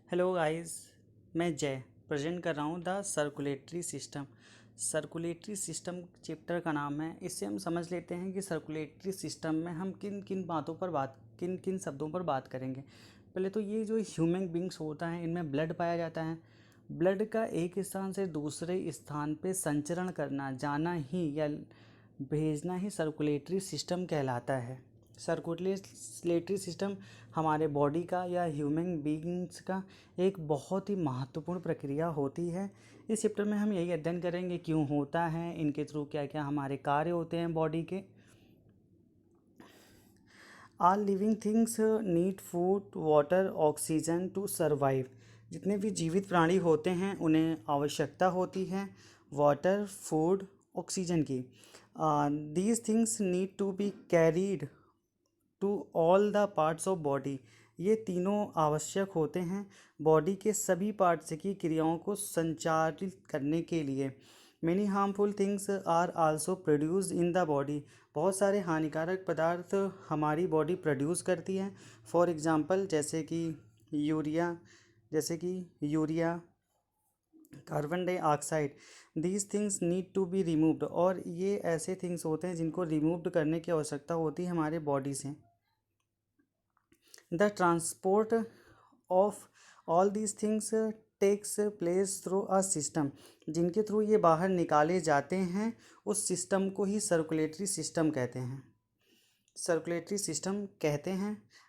Hello guys, मैं जय present कर रहा हूँ the circulatory system. Circulatory system chapter का नाम है। इससे हम समझ लेते हैं कि सर्कुलेटरी सिस्टम में हम किन किन बातों पर किन किन शब्दों पर बात करेंगे। पहले तो ये जो ह्यूमन बींग्स होता है, इनमें ब्लड पाया जाता है। ब्लड का एक स्थान से दूसरे स्थान पे संचरण करना, जाना ही या भेजना ही सर्कुलेटरी सिस्टम कहलाता है। सर्कुलेटरी सिस्टम हमारे बॉडी का या ह्यूमन बीइंग्स का एक बहुत ही महत्वपूर्ण प्रक्रिया होती है। इस चैप्टर में हम यही अध्ययन करेंगे क्यों होता है, इनके थ्रू क्या क्या हमारे कार्य होते हैं बॉडी के। All living things need food, water, oxygen to survive. जितने भी जीवित प्राणी होते हैं उन्हें आवश्यकता होती है वाटर, फूड, ऑक्सीजन की। These things need to be carried to all the parts of body. ये तीनों आवश्यक होते हैं बॉडी के सभी पार्ट्स की क्रियाओं को संचालित करने के लिए। Many harmful things are also produced in the body. बहुत सारे हानिकारक पदार्थ हमारी बॉडी प्रोड्यूस करती है। फॉर एग्ज़ाम्पल जैसे कि urea, carbon dioxide. These things need to be removed. और ये ऐसे थिंग्स होते हैं जिनको रिमूव्ड करने की आवश्यकता होती है हमारे बॉडी से। The transport of all these things takes place through a system. जिनके थ्रू ये बाहर निकाले जाते हैं उस सिस्टम को ही सर्कुलेटरी सिस्टम कहते हैं।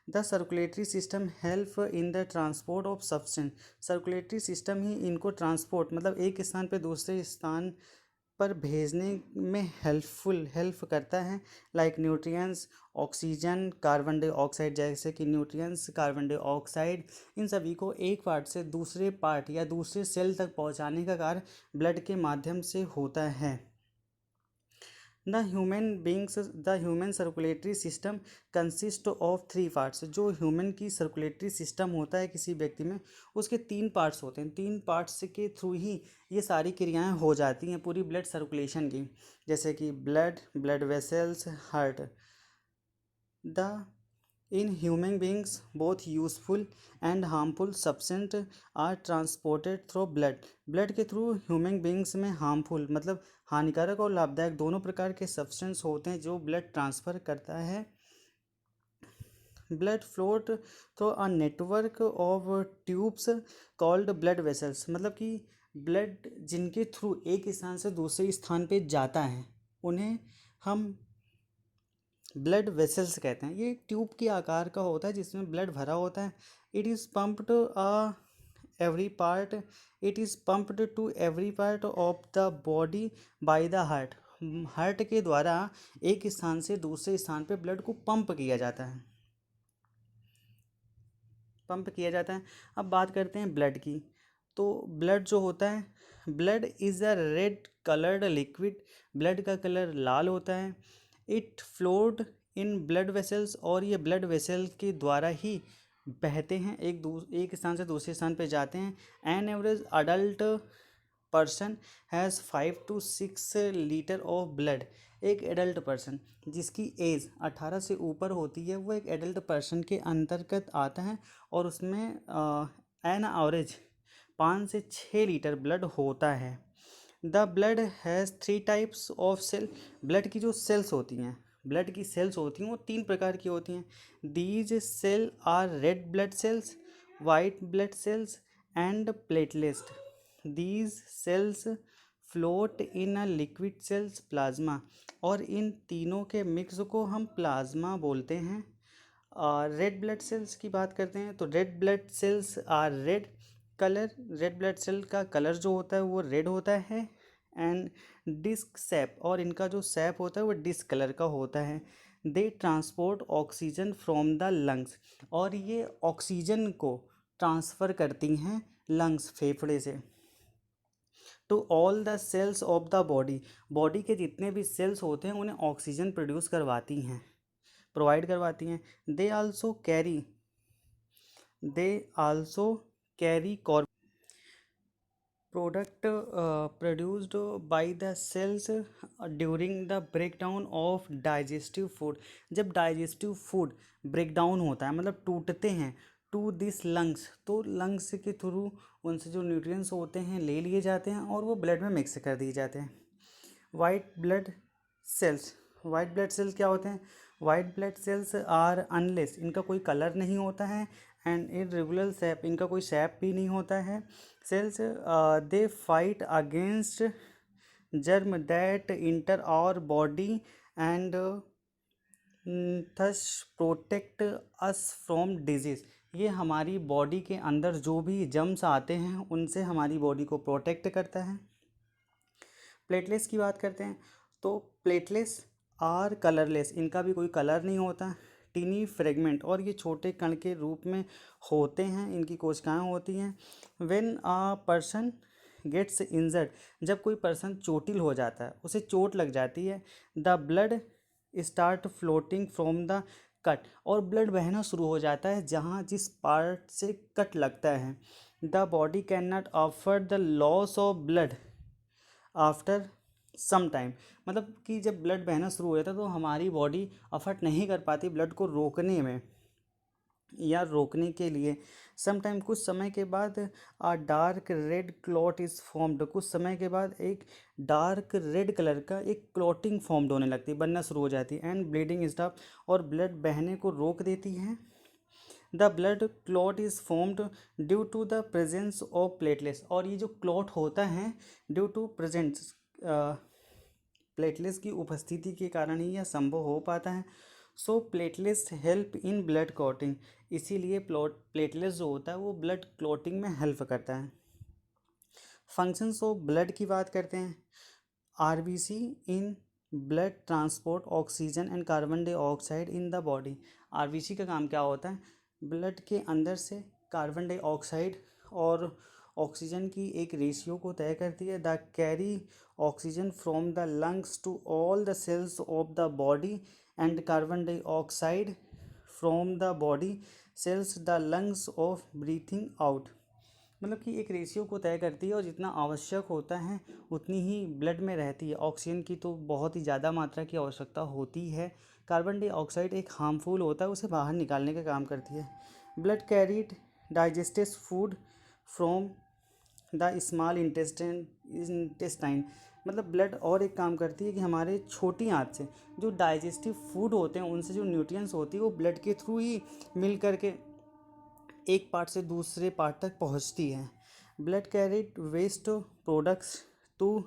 The circulatory system help in the transport of substance. Circulatory system ही इनको ट्रांसपोर्ट मतलब एक स्थान पर दूसरे स्थान पर भेजने में हेल्प करता है। Like nutrients, oxygen, carbon dioxide. जैसे कि न्यूट्रिएंट्स, कार्बन डाइऑक्साइड, इन सभी को एक पार्ट से दूसरे पार्ट या दूसरे सेल तक पहुंचाने का कार्य ब्लड के माध्यम से होता है। The human circulatory system consist of 3 parts. जो ह्यूमन की सर्कुलेटरी सिस्टम होता है किसी व्यक्ति में, उसके 3 पार्ट्स होते हैं। 3 पार्ट्स के थ्रू ही ये सारी क्रियाएं हो जाती हैं पूरी ब्लड सर्कुलेशन की। जैसे कि blood vessels, heart. The in human beings both useful and harmful substance are transported through blood के थ्रू ह्यूमन बींग्स में हार्मफुल मतलब हानिकारक और लाभदायक दोनों प्रकार के सब्सटेंस होते हैं जो ब्लड ट्रांसफ़र करता है। Blood float through a network of tubes called blood vessels. मतलब कि ब्लड जिनके थ्रू एक स्थान से दूसरे स्थान पे जाता है उन्हें हम ब्लड वेसल्स कहते हैं। ये ट्यूब के आकार का होता है जिसमें ब्लड भरा होता है। It is pumped every part it is pumped to every part of the body by the heart. Heart के द्वारा एक स्थान से दूसरे स्थान पे ब्लड को पंप किया जाता है। अब बात करते हैं ब्लड की। तो ब्लड जो होता है, blood is a red coloured liquid. Blood का कलर लाल होता है। It flowed in blood vessels. और ये ब्लड वेसल के द्वारा ही बहते हैं, एक स्थान से दूसरे स्थान पे जाते हैं। An average adult person has 5 to 6 litre of blood. एक एडल्ट पर्सन जिसकी एज 18 से ऊपर होती है वो एक एडल्ट पर्सन के अंतर्गत आता है। और उसमें एन एवरेज 5 से 6 लीटर ब्लड होता है। The blood has 3 types of cell. Blood की जो सेल्स होती हैं, ब्लड की सेल्स होती हैं वो 3 प्रकार की होती हैं। These cell are red blood cells, white blood cells and platelets. These cells float in a liquid cells plasma. और इन तीनों के मिक्स को हम प्लाज्मा बोलते हैं। रेड ब्लड सेल्स की बात करते हैं तो red blood cells are red colour. Red blood cell का कलर जो होता है वो रेड होता है। एंड डिस्क शेप, और इनका जो शेप होता है वो डिस्क कलर का होता है। They transport oxygen from the lungs. और ये ऑक्सीजन को ट्रांसफ़र करती हैं लंग्स, फेफड़े से, to all the cells of the body. Body के जितने भी सेल्स होते हैं उन्हें ऑक्सीजन प्रोवाइड करवाती हैं। They also carry product produced by the cells during the breakdown of digestive food. जब डाइजेस्टिव फूड ब्रेकडाउन होता है मतलब टूटते हैं टू दिस लंग्स, तो लंग्स के थ्रू उनसे जो न्यूट्रिएंट्स होते हैं ले लिए जाते हैं और वो ब्लड में मिक्स कर दिए जाते हैं। White blood cells, white blood cells क्या होते हैं? White blood cells are unless, इनका कोई कलर नहीं होता है, एंड इरेगुलर शेप, इनका कोई शेप भी नहीं होता है। Cells they fight against germ that enter our body and thus protect us from disease, ये हमारी बॉडी के अंदर जो भी जर्म्स आते हैं उनसे हमारी बॉडी को प्रोटेक्ट करता है। प्लेटलेट्स की बात करते हैं तो प्लेटलेट्स आर कलरलेस, इनका भी कोई कलर नहीं होता। टीनी फ्रेगमेंट, और ये छोटे कण के रूप में होते हैं, इनकी कोशिकाएं होती हैं। When a person gets injured, जब कोई पर्सन चोटिल हो जाता है, उसे चोट लग जाती है, the blood start floating from the cut, और ब्लड बहना शुरू हो जाता है जहाँ जिस पार्ट से कट लगता है। The body can not afford the loss of blood after some time, मतलब कि जब ब्लड बहना शुरू हो जाता है तो हमारी बॉडी अफर्ट नहीं कर पाती ब्लड को रोकने में या रोकने के लिए। सम टाइम, कुछ समय के बाद, a dark red clot is formed, कुछ समय के बाद एक डार्क रेड कलर का एक क्लॉटिंग फॉर्म्ड होने लगती है, बनना शुरू हो जाती है। एंड ब्लीडिंग स्टॉप, और ब्लड बहने को रोक देती है। The blood clot is formed due to the presence of platelets, और ये जो क्लॉट होता है ड्यू टू प्रेजेंस प्लेटलेट्स की उपस्थिति के कारण ही यह संभव हो पाता है। So platelets help in blood clotting, इसीलिए प्लेटलेट्स जो होता है वो ब्लड क्लॉटिंग में हेल्प करता है। फंक्शंस ऑफ ब्लड की बात करते हैं। RBC in blood transport oxygen and carbon dioxide in the body, RBC का काम क्या होता है? ब्लड के अंदर से कार्बन डाइऑक्साइड और ऑक्सीजन की एक रेशियो को तय करती है। The carry oxygen from the lungs to all the cells of the body and carbon dioxide from the body cells the lungs of breathing out, मतलब कि एक रेशियो को तय करती है और जितना आवश्यक होता है उतनी ही ब्लड में रहती है। ऑक्सीजन की तो बहुत ही ज़्यादा मात्रा की आवश्यकता होती है। कार्बन डाइऑक्साइड एक हार्मफुल होता है, उसे बाहर निकालने का काम करती है। Blood carried digestive food from the small intestine, मतलब ब्लड और एक काम करती है कि हमारे छोटी आंत से जो डाइजेस्टिव फूड होते हैं उनसे जो न्यूट्रिएंट्स होती है वो ब्लड के थ्रू ही मिल करके एक पार्ट से दूसरे पार्ट तक पहुंचती है। Blood carried waste products to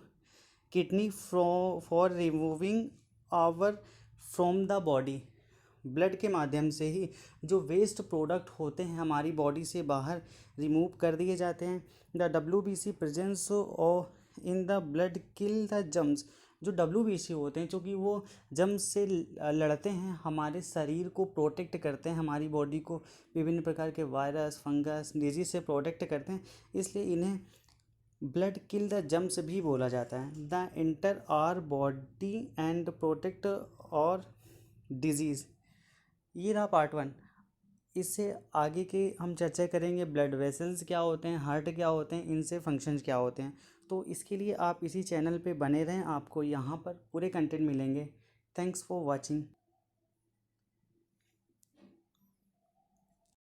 kidney for removing our from the body, blood के माध्यम से ही जो वेस्ट प्रोडक्ट होते हैं हमारी बॉडी से बाहर रिमूव कर दिए जाते हैं। The WBC presence in the blood kill the germs, जो WBC होते हैं क्योंकि वो जम्स से लड़ते हैं, हमारे शरीर को प्रोटेक्ट करते हैं, हमारी बॉडी को विभिन्न प्रकार के वायरस फंगस डिजीज से प्रोटेक्ट करते हैं, इसलिए इन्हें ब्लड किल द जम्स भी बोला जाता है। The inter our body and protect और डिजीज़, ये रहा पार्ट 1। इससे आगे के हम चर्चा करेंगे ब्लड वेसल्स क्या होते हैं, हार्ट क्या होते हैं, इनसे फंक्शंस क्या होते हैं। तो इसके लिए आप इसी चैनल पे बने रहें, आपको यहाँ पर पूरे कंटेंट मिलेंगे। Thanks for watching.